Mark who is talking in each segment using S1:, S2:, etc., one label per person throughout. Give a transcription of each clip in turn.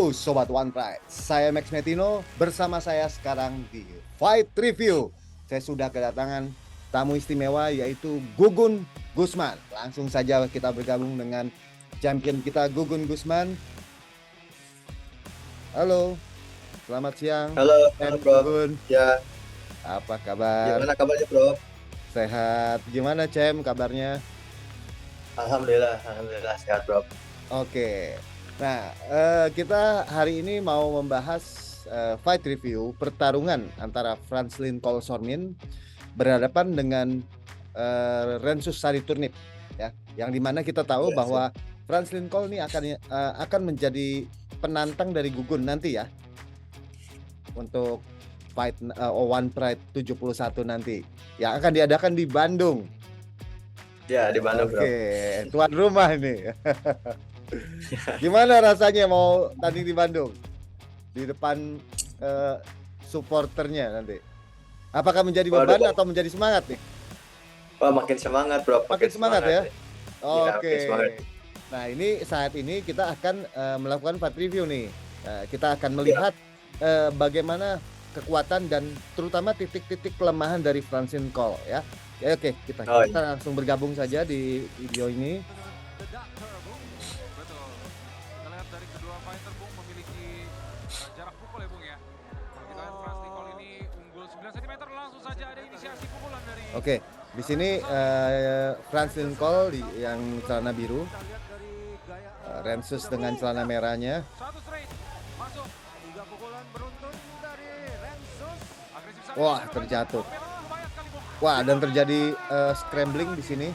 S1: Halo Sobat One Pride, saya Max Metino, bersama saya sekarang di Fight Review. Saya sudah kedatangan tamu istimewa yaitu Gugun Gusman. Langsung saja kita bergabung dengan champion kita Gugun Gusman. Halo, selamat siang.
S2: Halo, halo bro.
S1: Gugun.
S2: Ya,
S1: Apa kabar?
S2: gimana kabarnya bro?
S1: Sehat. Gimana Cem kabarnya?
S2: Alhamdulillah sehat bro.
S1: Oke. Nah, kita hari ini mau membahas fight review pertarungan antara Franslin Kolsormin berhadapan dengan Rensus Sari Turnip, ya. Yang dimana kita tahu
S2: Iya,
S1: bahwa Franslin Kol ini akan menjadi penantang dari Gugun nanti ya untuk fight One Pride 71 nanti yang akan diadakan di Bandung.
S2: Ya di Bandung bro.
S1: Oke, tuan rumah ini. Gimana rasanya mau tanding di Bandung? Di depan supporternya nanti. Apakah menjadi beban atau menjadi semangat nih?
S2: Wah, makin semangat bro.
S1: Makin semangat ya? Oke.
S2: Semangat.
S1: Nah ini saat ini kita akan melakukan fight review nih. Kita akan melihat bagaimana kekuatan dan terutama titik-titik kelemahan dari Franslin Kol ya. Ya oke, kita langsung bergabung saja di video ini. Oke, di sini Franslin Kol yang celana biru, Rensus dengan celana merahnya. Wah, terjatuh. Wah, dan terjadi scrambling di sini.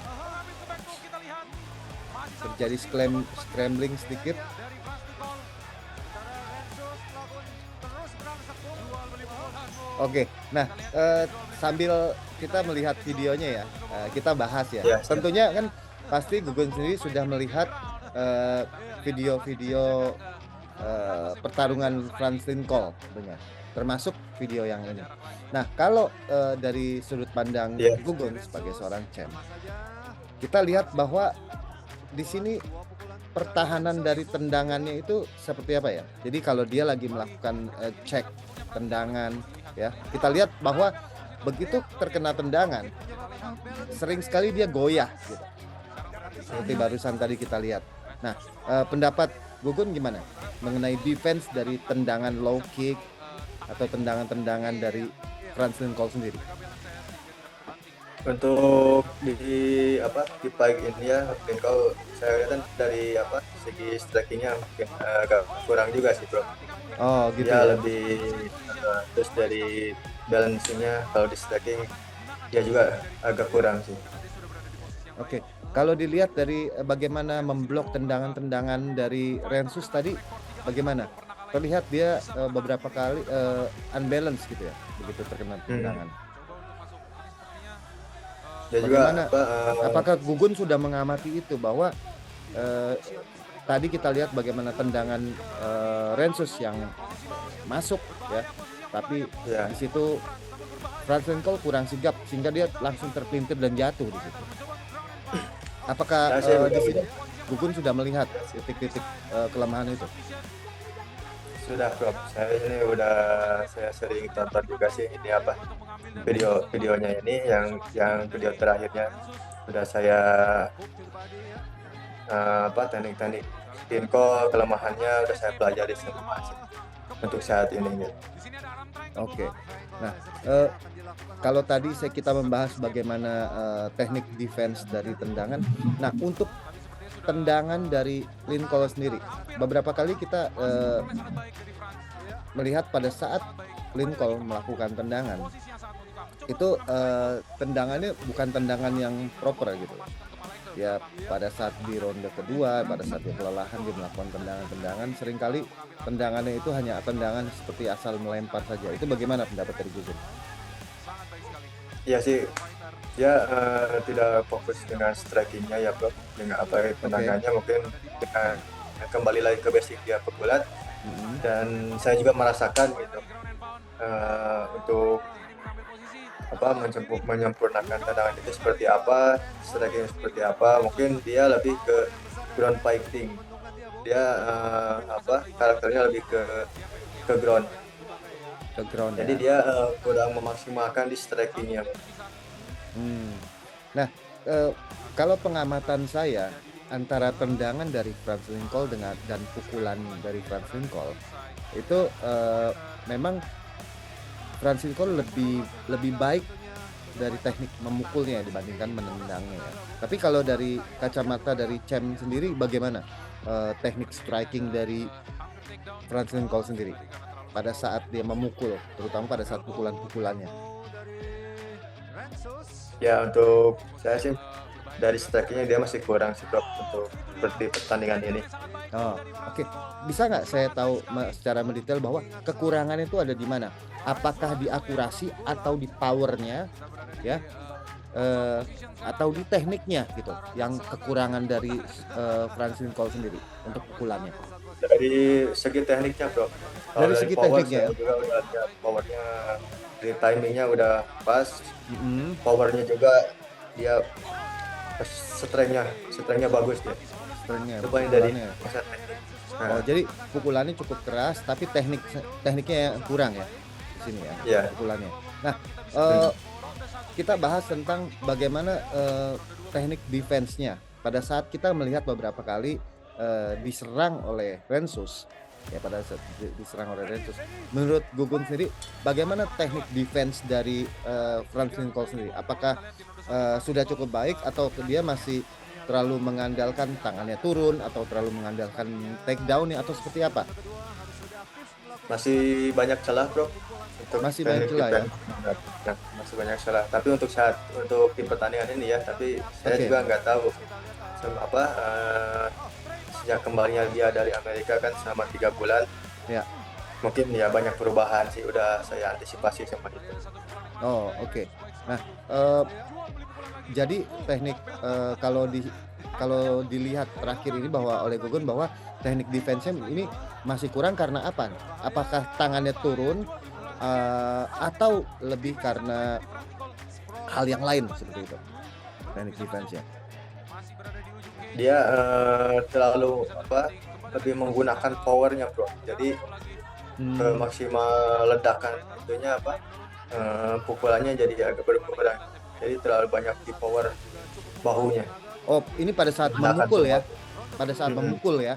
S1: Terjadi scrambling sedikit. Oke, nah sambil kita melihat videonya ya, kita bahas ya. Tentunya kan pasti Gugun sendiri sudah melihat video-video pertarungan Franslin Kol tentunya, termasuk video yang ini. Nah, kalau dari sudut pandang Gugun sebagai seorang champ, kita lihat bahwa di sini pertahanan dari tendangannya itu seperti apa ya? Jadi kalau dia lagi melakukan cek tendangan ya, kita lihat bahwa begitu terkena tendangan sering sekali dia goyah gitu. Seperti barusan tadi kita lihat. Nah, pendapat Gugun gimana mengenai defense dari tendangan low kick atau tendangan-tendangan dari Franslin Kol sendiri?
S2: Untuk di fight ini ya, mungkin kalau saya lihat dari segi strikingnya mungkin agak kurang juga sih bro.
S1: Oh gitu
S2: ya.
S1: Ya.
S2: Lebih terus dari balancingnya kalau di striking dia juga agak kurang sih.
S1: Oke, kalau dilihat dari bagaimana memblok tendangan-tendangan dari Rensus tadi, bagaimana? Terlihat dia beberapa kali unbalance gitu ya, begitu terkena tendangan. Bagaimana? Apakah Gugun sudah mengamati itu bahwa tadi kita lihat bagaimana tendangan Rensus yang masuk ya, tapi di situ Franslin Kol kurang sigap sehingga dia langsung terpelintir dan jatuh di situ. Apakah di sini Gugun sudah melihat titik-titik kelemahan itu?
S2: Sudah bro, saya sering tonton juga sih ini videonya ini yang video terakhirnya sudah saya teknik-teknik Tinko kelemahannya udah saya pelajari semua sih untuk saat ini gitu.
S1: Oke. Nah, kalau tadi kita membahas bagaimana teknik defense dari tendangan. Nah, untuk tendangan dari Lin Kol sendiri, beberapa kali kita melihat pada saat Lin Kol melakukan tendangan itu tendangannya bukan tendangan yang proper gitu ya. Pada saat di ronde kedua, pada saat dia kelelahan, dia melakukan tendangan-tendangan, seringkali tendangannya itu hanya tendangan seperti asal melempar saja. Itu bagaimana pendapat dari Gugun?
S2: Ya sih, dia tidak fokus dengan strikingnya ya bro, dengan tendangannya mungkin dengan kembali lagi ke basic dia pegulat. Dan saya juga merasakan gitu untuk menyempurnakan tendangan itu seperti apa, striking seperti apa. Mungkin dia lebih ke ground fighting dia karakternya lebih ke ground.
S1: Ke ground
S2: Jadi
S1: ya.
S2: dia kurang memaksimalkan di strikingnya.
S1: Nah, kalau pengamatan saya antara tendangan dari Franz Lincoln dan pukulan dari Franz Lincoln itu memang Franz Lincoln lebih baik dari teknik memukulnya dibandingkan menendangnya ya. Tapi kalau dari kacamata dari Cem sendiri bagaimana teknik striking dari Franz Lincoln sendiri pada saat dia memukul, terutama pada saat pukulan-pukulannya?
S2: Ya untuk saya sih dari strikingnya dia masih kurang sih Bro, untuk seperti pertandingan ini.
S1: Oh, oke. Bisa nggak saya tahu secara mendetail bahwa kekurangannya itu ada di mana? Apakah di akurasi atau di powernya, ya, atau di tekniknya gitu? Yang kekurangan dari Franz Lincoln sendiri untuk pukulannya.
S2: Dari segi tekniknya Bro, kalau
S1: Dari
S2: dari
S1: segi
S2: power
S1: tekniknya
S2: saya
S1: ya.
S2: juga udah lihat powernya, dari timingnya udah pas, powernya juga dia strength-nya bagus dia.
S1: Strength-nya,
S2: Itu paling dari
S1: pukulannya.
S2: masa teknik.
S1: Oh,
S2: Nah,
S1: jadi pukulannya cukup keras, tapi tekniknya yang kurang ya di sini ya,
S2: ya.
S1: pukulannya. Nah, kita bahas tentang bagaimana teknik defense-nya pada saat kita melihat beberapa kali diserang oleh Rensus ya, pada saat diserang oleh Rensus. Menurut Gugun sendiri, bagaimana teknik defense dari Franz Lincoln sendiri? Apakah sudah cukup baik atau dia masih terlalu mengandalkan tangannya turun atau terlalu mengandalkan takedown-nya atau seperti apa?
S2: Masih banyak celah Bro untuk
S1: Masih banyak celah ya.
S2: Nah, masih banyak celah. Tapi untuk di pertandingan ini ya, tapi saya
S1: Oke.
S2: juga nggak tahu sejak kembalinya dia dari Amerika kan selama 3 bulan.
S1: Ya.
S2: Mungkin ya banyak perubahan sih, udah saya antisipasi sama itu.
S1: Oh, oke. Nah, jadi teknik kalau dilihat terakhir ini bahwa oleh Gugun bahwa teknik defense-nya ini masih kurang karena apa? Apakah tangannya turun atau lebih karena hal yang lain seperti itu? Teknik defense-nya.
S2: Dia terlalu lebih menggunakan powernya Bro. Jadi maksimal ledakan itunya pukulannya jadi agak berkurang. Jadi terlalu banyak di power bahunya.
S1: Oh, ini pada saat memukul ya? Pada saat memukul ya?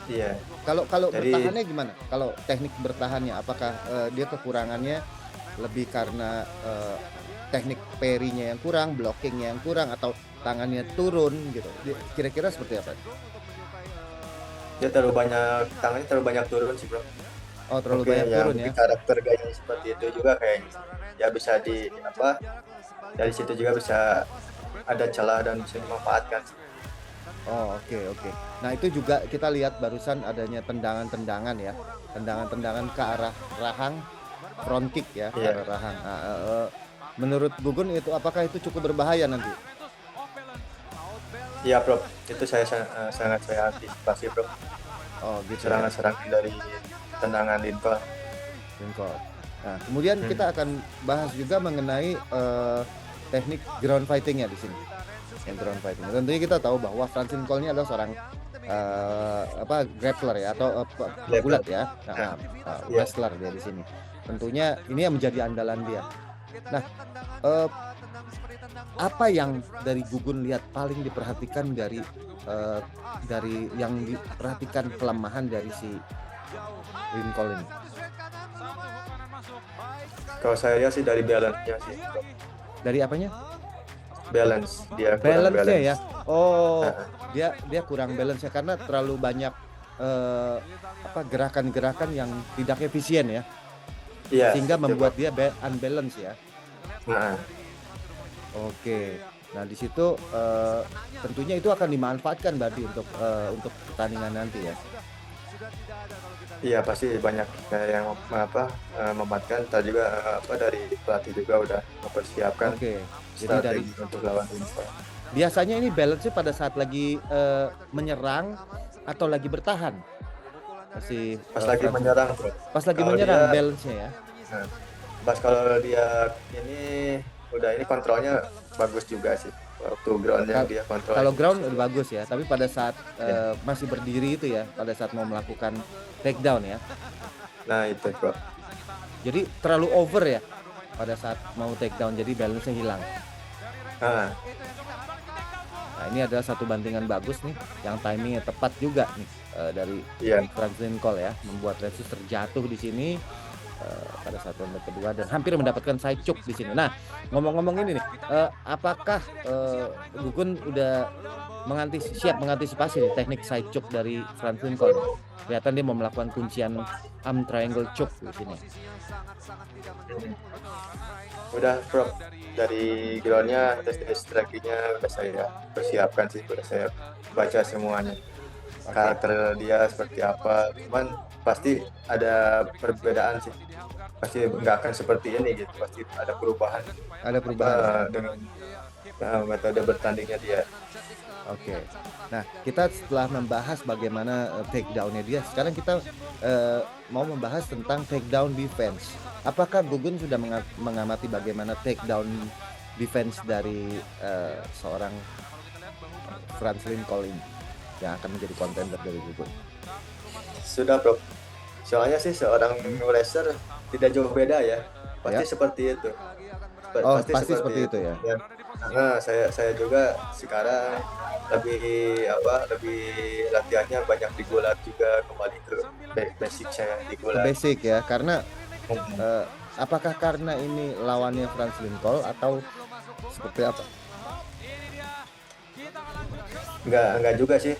S2: Iya.
S1: Kalau bertahannya gimana? Kalau teknik bertahannya, apakah dia kekurangannya lebih karena teknik parry-nya yang kurang, blockingnya yang kurang, atau tangannya turun gitu? Kira-kira seperti apa?
S2: Dia tangannya terlalu banyak turun sih Bro.
S1: Oh, terlalu banyak turun ya?
S2: Karakter gaya seperti itu juga kayaknya. Ya bisa dari situ juga bisa ada celah dan bisa dimanfaatkan.
S1: Oh, oke. Nah, itu juga kita lihat barusan adanya tendangan-tendangan ya. Tendangan-tendangan ke arah rahang, front kick ya, ke arah rahang. Menurut Gugun itu apakah itu cukup berbahaya nanti?
S2: Iya Bro, itu sangat saya antisipasi Bro.
S1: Oh gitu.
S2: Serangan-serangan dari tendangan Lincoln.
S1: Nah, kemudian kita akan bahas juga mengenai teknik ground fighting-nya di sini. Yang ground fighting. Tentunya kita tahu bahwa Franz Lincoln ini adalah seorang grappler ya atau pegulat ya. Wrestler dia di sini. Tentunya ini yang menjadi andalan dia. Nah, apa yang dari Gugun lihat paling diperhatikan dari yang diperhatikan kelemahan dari si Lincoln ini?
S2: Kalau saya lihat sih dari balance-nya sih.
S1: Dari apanya?
S2: Balance, dia
S1: kurang balance ya. Oh, dia kurang balance ya karena terlalu banyak gerakan-gerakan yang tidak efisien ya. Iya, sehingga membuat dia unbalance ya. Oke. Nah, di situ tentunya itu akan dimanfaatkan berarti untuk pertandingan nanti ya.
S2: Iya, pasti banyak yang memanfaatkan. Tadi juga dari pelatih juga udah mempersiapkan.
S1: Oke. Jadi dari
S2: untuk lawan Lincoln.
S1: Biasanya ini balance-nya pada saat lagi menyerang atau lagi bertahan?
S2: Pas lagi menyerang, Bro.
S1: Pas lagi menyerang balance-nya ya.
S2: Pas kalau dia ini udah ini kontrolnya bagus juga sih. Waktu groundnya
S1: Kal-
S2: dia kontrol.
S1: Kalau ground udah bagus ya, tapi pada saat
S2: Ya.
S1: masih berdiri itu ya, pada saat mau melakukan takedown ya,
S2: Nah itu bro.
S1: jadi terlalu over ya pada saat mau takedown, jadi balance-nya hilang.
S2: Nah,
S1: Nah ini adalah satu bantingan bagus nih, yang timingnya tepat juga nih dari
S2: iya.
S1: Franklin Cole ya, membuat Lensus terjatuh di sini pada saat ronde kedua dan hampir mendapatkan side choke di sini. Nah ngomong-ngomong ini nih, apakah Gugun udah siap mengantisipasi nih teknik side choke dari Franklin Cole? Kelihatan dia mau melakukan kuncian arm triangle choke di sini.
S2: Udah bro, dari groundnya, tes strateginya udah saya persiapkan sih, udah saya baca semuanya. Karakter dia seperti apa, cuman pasti ada perbedaan sih, pasti nggak akan seperti ini gitu, pasti ada perubahan
S1: Ada perubahan.
S2: dengan metode bertandingnya dia.
S1: Oke. Nah, kita setelah membahas bagaimana takedown-nya dia, sekarang kita mau membahas tentang takedown defense. Apakah Gugun sudah mengamati bagaimana takedown defense dari seorang Franklin Cole ini yang akan menjadi kontender dari Gugun?
S2: Sudah bro, soalnya sih seorang wrestler tidak jauh beda ya, pasti
S1: Ya.
S2: seperti itu.
S1: Oh, pasti seperti itu ya.
S2: Nah, saya juga sekarang lebih latihannya banyak digulat juga, kembali ke basic saya digulat.
S1: Basic ya, karena apakah karena ini lawannya Franklin Cole atau seperti apa?
S2: Enggak juga sih.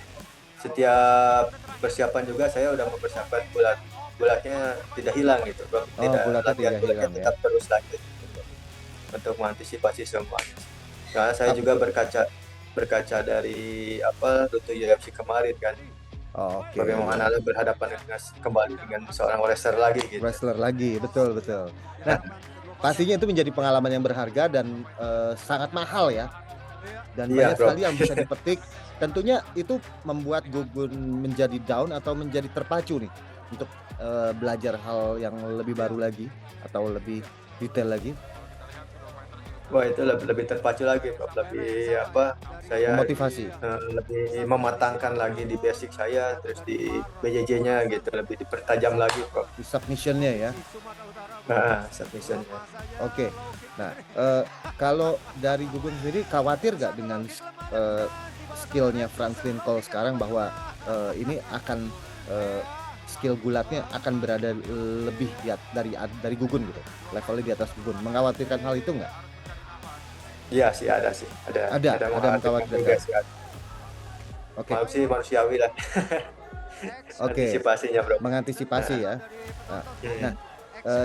S2: Setiap persiapan juga saya udah mempersiapkan gulatnya tidak hilang gitu, bro.
S1: Gulatnya tidak hilang ya.
S2: Tetap terus lanjut gitu, untuk mengantisipasi semuanya. Karena saya juga berkaca dari rute UFC kemarin kan.
S1: Oke.
S2: Bagaimana berhadapan kembali dengan seorang wrestler lagi gitu.
S1: Wrestler lagi, betul. Nah, pastinya itu menjadi pengalaman yang berharga dan sangat mahal ya. Dan banyak sekali yang bisa dipetik. Tentunya itu membuat Gugun menjadi down atau menjadi terpacu nih untuk belajar hal yang lebih baru lagi atau lebih detail lagi.
S2: Wah itu lebih terpacu lagi, lebih saya
S1: motivasi,
S2: lebih mematangkan lagi di basic saya, terus di BJJ-nya gitu, lebih dipertajam lagi kok.
S1: Di submission-nya ya.
S2: Nah, submission-nya.
S1: Oke. Nah, kalau dari Gugun sendiri khawatir gak dengan skillnya Franklin Cole sekarang bahwa ini akan skill gulatnya akan berada lebih dari Gugun gitu, levelnya di atas Gugun? Mengkhawatirkan hal itu nggak?
S2: Iya sih, ada mengkhawatirkan juga sih.
S1: Oke.
S2: Manusiawi lah.
S1: Oke.
S2: Antisipasinya bro.
S1: Mengantisipasi ya. Nah,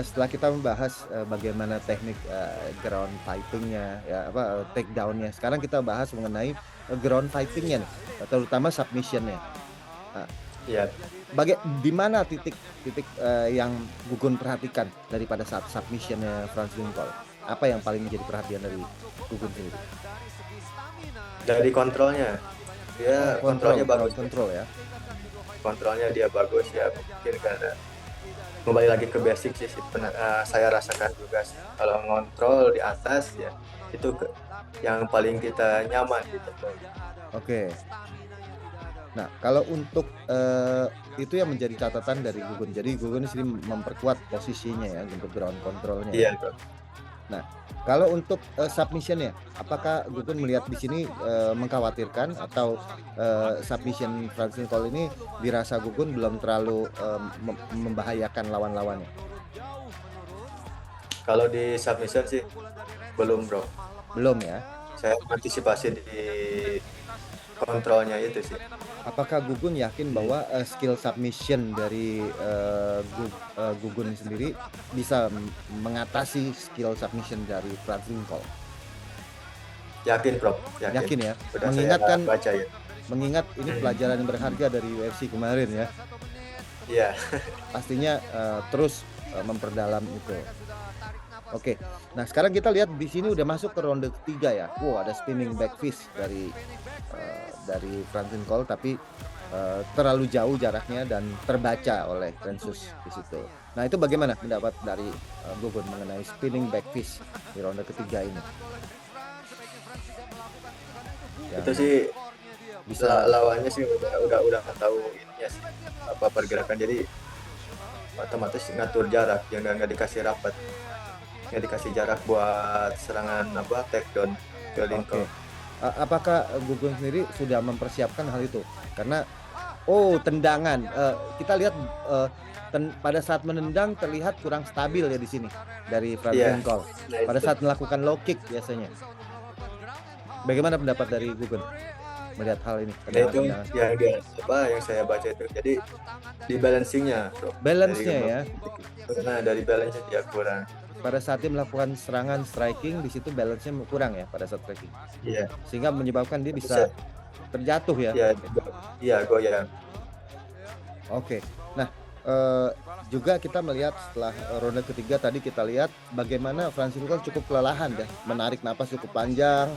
S1: setelah kita membahas bagaimana teknik ground fighting-nya, ya takedown-nya, sekarang kita bahas mengenai ground fighting-nya nih, terutama submission-nya.
S2: Iya.
S1: Di mana titik yang Gugun perhatikan daripada saat submission-nya Franklin Cole? Apa yang paling menjadi perhatian dari Gugun sendiri?
S2: Dari kontrolnya, dia kontrolnya bagus.
S1: Kontrol ya.
S2: Kontrolnya dia bagus ya, mungkin karena kembali lagi ke basic sih, saya rasakan juga sih. Kalau ngontrol di atas ya itu yang paling kita nyaman gitu.
S1: Oke. Nah, kalau untuk itu yang menjadi catatan dari Gugun. Jadi Gugun sendiri memperkuat posisinya ya untuk ground controlnya.
S2: Iya, bro.
S1: Nah, kalau untuk submission-nya, apakah Gugun melihat di sini mengkhawatirkan atau submission Franklin Cole ini dirasa Gugun belum terlalu membahayakan lawan-lawannya?
S2: Kalau di submission sih belum, bro.
S1: Belum ya.
S2: Saya antisipasi di kontrolnya itu sih.
S1: Apakah Gugun yakin bahwa skill submission dari Gugun sendiri bisa mengatasi skill submission dari Franklin Cole?
S2: Yakin, bro.
S1: Yakin ya. Mengingat ini pelajaran yang berharga dari UFC kemarin ya.
S2: Iya.
S1: Pastinya terus memperdalam itu. Oke. Nah, sekarang kita lihat di sini udah masuk ke ronde ketiga ya. Wow, ada spinning back fist dari Franklin Cole, tapi terlalu jauh jaraknya dan terbaca oleh Lensus di situ. Nah, itu bagaimana pendapat dari Gugun mengenai spinning back fist di ronde ketiga ini? Yang
S2: Itu sih
S1: bisa
S2: lawannya sih udah tahu ininya sih, apa pergerakan, jadi otomatis ngatur jarak, yang nggak dikasih rapat, nggak dikasih jarak buat serangan apa takedown ke
S1: oke.
S2: Lincoln.
S1: Apakah Gugun sendiri sudah mempersiapkan hal itu? Karena tendangan, kita lihat pada saat menendang terlihat kurang stabil ya di sini dari
S2: Iya,
S1: Franklin Cole.
S2: nah
S1: Pada
S2: itu
S1: saat melakukan low kick biasanya. Bagaimana pendapat dari Gugun melihat hal ini?
S2: nah itu
S1: Tendangan-tendangan.
S2: yang dia apa yang saya baca itu, jadi di balancingnya bro,
S1: Balance-nya ya.
S2: dari balance dia kurang.
S1: Pada saat dia melakukan serangan striking, di situ balance-nya kurang ya pada saat striking.
S2: Iya,
S1: Sehingga menyebabkan dia
S2: bisa,
S1: bisa terjatuh ya.
S2: iya, iya goyang.
S1: Oke. Nah, juga kita melihat setelah ronde ketiga tadi kita lihat bagaimana Francis Ngannou cukup kelelahan ya, menarik napas cukup panjang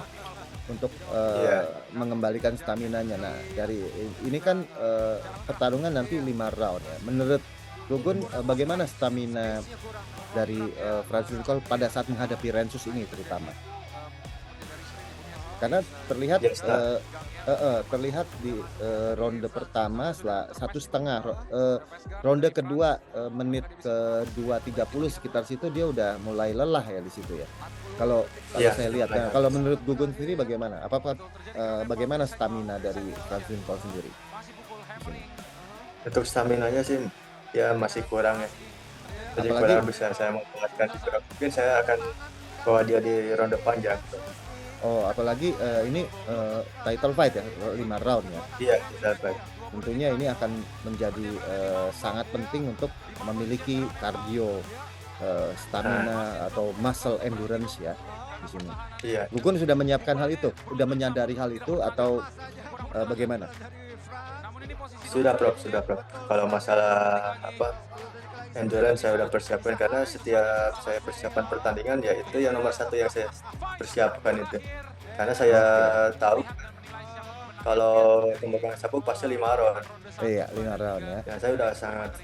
S1: untuk
S2: Iya,
S1: mengembalikan stamina-nya. Nah, dari ini kan pertarungan nanti 5 round ya. Menurut Gugun bagaimana stamina dari Francis Ngannou pada saat menghadapi Rensus ini terutama? Karena terlihat
S2: ya start.
S1: terlihat di ronde pertama setelah 1,5 ronde kedua menit ke 2:30 sekitar situ dia udah mulai lelah ya di situ ya. Kalau
S2: Iya,
S1: saya lihat. Nah, kalau menurut Gugun sendiri bagaimana? Apakah bagaimana stamina dari Francis Ngannou sendiri di sini?
S2: untuk stamina-nya sih ya masih kurang ya. Jadi
S1: Apalagi
S2: kurang bisa saya memuaskan juga. Mungkin saya akan bawa dia di ronde panjang.
S1: apalagi ini title fight ya 5 round ya.
S2: Iya, bisa baik.
S1: Tentunya ini akan menjadi sangat penting untuk memiliki kardio, stamina atau muscle endurance ya di sini.
S2: Iya,
S1: Gugun sudah menyiapkan hal itu, sudah menyadari hal itu atau bagaimana?
S2: sudah Prof. Kalau masalah apa endurance saya udah persiapkan, karena setiap saya persiapan pertandingan ya itu yang nomor satu yang saya persiapkan itu. Karena saya
S1: Oke,
S2: tahu kalau pemegang sabuk pasti 5 round.
S1: iya 5 round ya.
S2: Ya saya udah sangat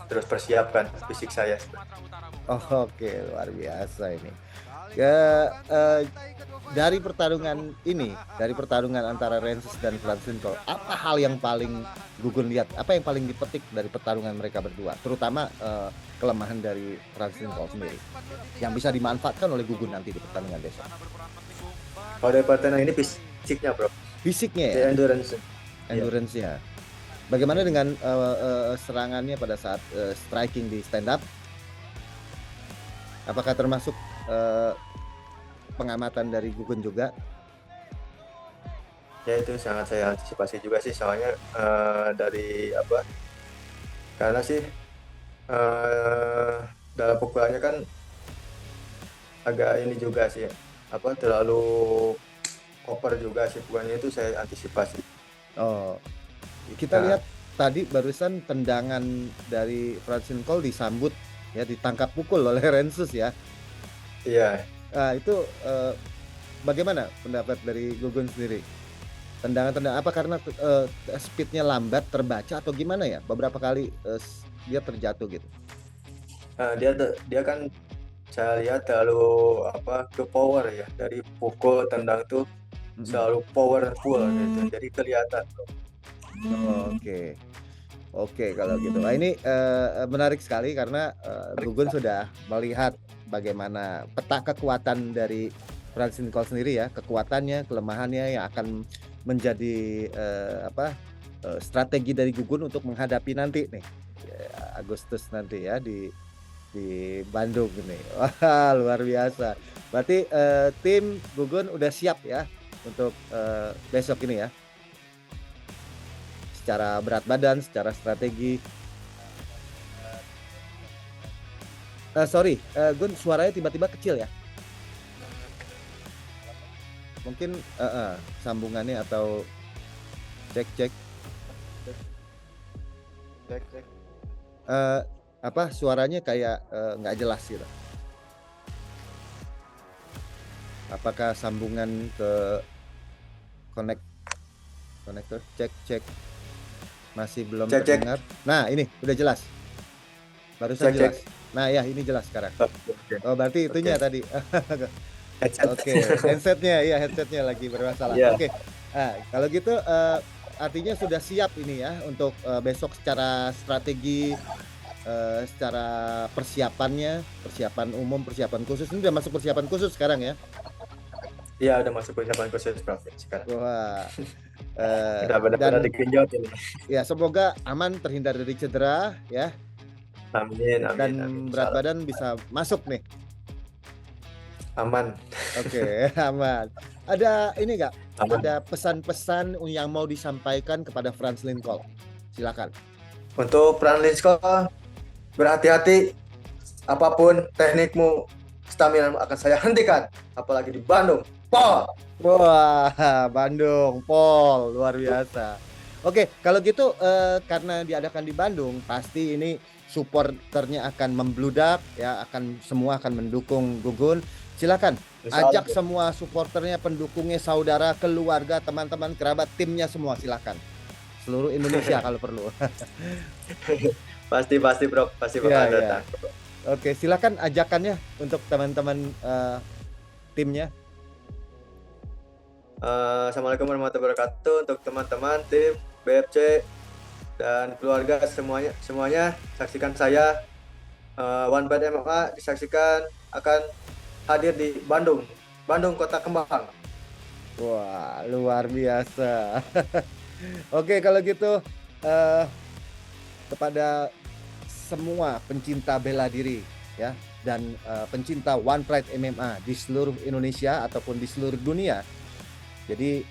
S2: terus persiapkan fisik saya.
S1: Oke, luar biasa ini. Ya, dari pertarungan antara Rensus dan Francis Ngannou, apa hal yang paling Gugun lihat? Apa yang paling dipetik dari pertarungan mereka berdua? Terutama kelemahan dari Francis Ngannou sendiri yang bisa dimanfaatkan oleh Gugun nanti di pertandingan besok.
S2: Kalau dari pertandingan ini fisiknya bro,
S1: Fisiknya
S2: di
S1: ya,
S2: endurance. Iya.
S1: endurance-nya. Bagaimana dengan serangannya pada saat striking di stand up? Apakah termasuk pengamatan dari Gugun juga?
S2: Ya itu sangat saya antisipasi juga sih, soalnya dari apa, karena sih dalam pukulannya kan agak ini juga sih, apa terlalu over juga sih pukulannya, itu saya antisipasi.
S1: Oh, kita
S2: Nah,
S1: lihat tadi barusan tendangan dari Francis Ngannou disambut ya, ditangkap pukul oleh Rensus ya.
S2: iya,
S1: Itu bagaimana pendapat dari Gugun sendiri? Tendangan-tendangan apa karena speednya lambat terbaca atau gimana ya? Beberapa kali dia terjatuh gitu.
S2: dia kan saya lihat terlalu apa ke power ya, dari pukul tendang tuh
S1: Mhm.
S2: selalu powerful gitu, jadi kelihatan.
S1: Oke. Oke kalau gitu. Nah ini menarik sekali karena Gugun sudah melihat bagaimana peta kekuatan dari Francis Ngannou sendiri ya, kekuatannya, kelemahannya yang akan menjadi strategi dari Gugun untuk menghadapi nanti nih Agustus nanti ya di Bandung ini. Wah luar biasa. Berarti tim Gugun udah siap ya untuk besok ini ya. Secara berat badan, secara strategi. Sorry, Gun suaranya tiba-tiba kecil ya. Mungkin sambungannya atau cek.
S2: Cek.
S1: Suaranya kayak nggak jelas gitu. Apakah sambungan ke konektor? Cek. Masih belum
S2: Cek.
S1: terdengar. Nah, ini udah jelas. Barusan
S2: Cek cek.
S1: jelas. Nah ya ini jelas sekarang.
S2: Oke.
S1: Oh berarti itunya
S2: Oke.
S1: tadi.
S2: Headset.
S1: Oke, headsetnya lagi bermasalah.
S2: Iya.
S1: Oke, nah, kalau gitu artinya sudah siap ini ya untuk besok secara strategi, secara persiapan umum, persiapan khusus. Ini udah masuk persiapan khusus sekarang ya?
S2: Iya, udah masuk persiapan khusus Prof sekarang.
S1: Wah,
S2: Udah benar-benar
S1: dan
S2: digenjot ini.
S1: ya semoga aman terhindar dari cedera ya,
S2: Amin,
S1: dan
S2: amin, amin.
S1: berat
S2: Insyaallah.
S1: badan bisa masuk nih.
S2: Aman.
S1: Oke, aman. Ada ini nggak?
S2: Aman.
S1: Ada pesan-pesan yang mau disampaikan kepada Franz Lindkolb? Silakan.
S2: Untuk Francisco, berhati-hati, apapun teknikmu, stamina akan saya hentikan, apalagi di Bandung. Pol.
S1: Wah, Bandung, Pol, luar biasa. Oke, kalau gitu karena diadakan di Bandung, pasti ini supporternya akan membludak ya, semua akan mendukung Gugun. Silakan ajak semua supporternya, pendukungnya, saudara, keluarga, teman-teman, kerabat, timnya semua silakan. Seluruh Indonesia kalau perlu.
S2: Pasti Bro, pasti
S1: Iya,
S2: bakal
S1: iya.
S2: datang.
S1: Oke, silakan ajakannya untuk teman-teman timnya.
S2: Assalamualaikum warahmatullahi wabarakatuh untuk teman-teman tim BFC dan keluarga semuanya saksikan saya One Bite MMA disaksikan akan hadir di Bandung Kota Kembang.
S1: Wah, luar biasa. Oke, kalau gitu kepada semua pencinta bela diri ya dan pencinta One Pride MMA di seluruh Indonesia ataupun di seluruh dunia. Jadi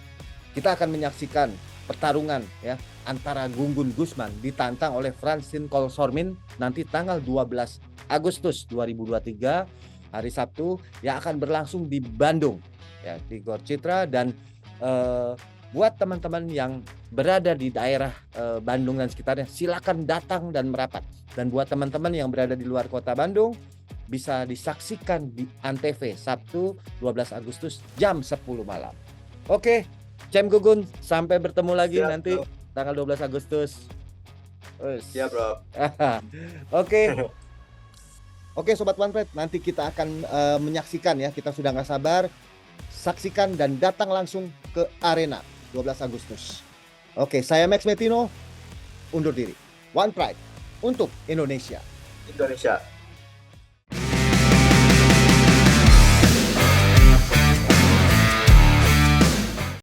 S1: kita akan menyaksikan pertarungan ya antara Gunggun Gusman ditantang oleh Franz Lindkolb Sormin nanti tanggal 12 Agustus 2023 hari Sabtu yang akan berlangsung di Bandung ya di Gor Citra. Dan buat teman-teman yang berada di daerah Bandung dan sekitarnya silakan datang dan merapat. Dan buat teman-teman yang berada di luar kota Bandung bisa disaksikan di Antv Sabtu 12 Agustus jam 10 malam. Oke, Cem Gugun, sampai bertemu lagi
S2: Siap,
S1: nanti
S2: bro.
S1: tanggal 12 Agustus.
S2: Siap, Bro.
S1: Oke. Oke Sobat One Pride, nanti kita akan menyaksikan ya, kita sudah nggak sabar saksikan dan datang langsung ke arena 12 Agustus. Oke, saya Max Metino undur diri. One Pride untuk Indonesia.